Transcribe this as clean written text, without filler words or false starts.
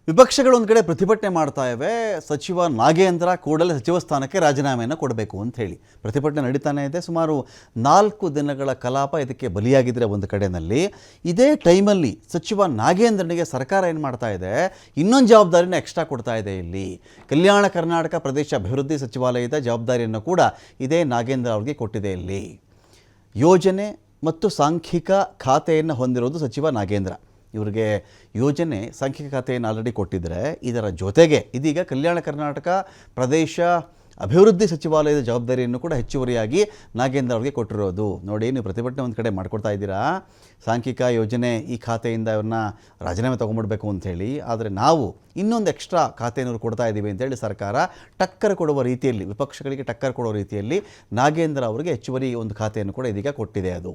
ವಿಪಕ್ಷಗಳು ಒಂದು ಕಡೆ ಪ್ರತಿಭಟನೆ ಮಾಡ್ತಾ ಇವೆ. ಸಚಿವ ನಾಗೇಂದ್ರ ಕೂಡಲೇ ಸಚಿವ ಸ್ಥಾನಕ್ಕೆ ರಾಜೀನಾಮೆಯನ್ನು ಕೊಡಬೇಕು ಅಂತ ಹೇಳಿ ಪ್ರತಿಭಟನೆ ನಡೀತಾನೆ ಇದೆ. ಸುಮಾರು 4 ದಿನಗಳ ಕಲಾಪ ಇದಕ್ಕೆ ಬಲಿಯಾಗಿದ್ದರೆ ಒಂದು ಕಡೆಯಲ್ಲಿ, ಇದೇ ಟೈಮಲ್ಲಿ ಸಚಿವ ನಾಗೇಂದ್ರನಿಗೆ ಸರ್ಕಾರ ಏನು ಮಾಡ್ತಾ ಇದೆ, ಇನ್ನೊಂದು ಜವಾಬ್ದಾರಿನ ಎಕ್ಸ್ಟ್ರಾ ಕೊಡ್ತಾ ಇದೆ. ಇಲ್ಲಿ ಕಲ್ಯಾಣ ಕರ್ನಾಟಕ ಪ್ರದೇಶ ಅಭಿವೃದ್ಧಿ ಸಚಿವಾಲಯದ ಜವಾಬ್ದಾರಿಯನ್ನು ಕೂಡ ಇದೇ ನಾಗೇಂದ್ರ ಅವ್ರಿಗೆ ಕೊಟ್ಟಿದೆ. ಇಲ್ಲಿ ಯೋಜನೆ ಮತ್ತು ಸಾಂಖ್ಯಿಕ ಖಾತೆಯನ್ನು ಹೊಂದಿರೋದು ಸಚಿವ ನಾಗೇಂದ್ರ. ಇವರಿಗೆ ಯೋಜನೆ ಸಾಂಖ್ಯಿಕ ಖಾತೆಯನ್ನು ಆಲ್ರೆಡಿ ಕೊಟ್ಟಿದ್ದರೆ, ಇದರ ಜೊತೆಗೆ ಇದೀಗ ಕಲ್ಯಾಣ ಕರ್ನಾಟಕ ಪ್ರದೇಶ ಅಭಿವೃದ್ಧಿ ಸಚಿವಾಲಯದ ಜವಾಬ್ದಾರಿಯನ್ನು ಕೂಡ ಹೆಚ್ಚುವರಿಯಾಗಿ ನಾಗೇಂದ್ರ ಅವ್ರಿಗೆ ಕೊಟ್ಟಿರೋದು. ನೋಡಿ, ನೀವು ಪ್ರತಿಭಟನೆ ಒಂದು ಕಡೆ ಮಾಡ್ಕೊಡ್ತಾ ಇದ್ದೀರಾ, ಸಾಂಖ್ಯಿಕ ಯೋಜನೆ ಈ ಖಾತೆಯಿಂದ ಇವ್ರನ್ನ ರಾಜೀನಾಮೆ ತೊಗೊಂಡ್ಬಿಡ್ಬೇಕು ಅಂಥೇಳಿ. ಆದರೆ ನಾವು ಇನ್ನೊಂದು ಎಕ್ಸ್ಟ್ರಾ ಖಾತೆಯನ್ನು ಕೊಡ್ತಾ ಇದ್ದೀವಿ ಅಂತೇಳಿ ಸರ್ಕಾರ ಟಕ್ಕರ್ ಕೊಡುವ ರೀತಿಯಲ್ಲಿ, ವಿಪಕ್ಷಗಳಿಗೆ ಟಕ್ಕರ್ ಕೊಡುವ ರೀತಿಯಲ್ಲಿ ನಾಗೇಂದ್ರ ಅವರಿಗೆ ಹೆಚ್ಚುವರಿ ಒಂದು ಖಾತೆಯನ್ನು ಕೂಡ ಇದೀಗ ಕೊಟ್ಟಿದೆ. ಅದು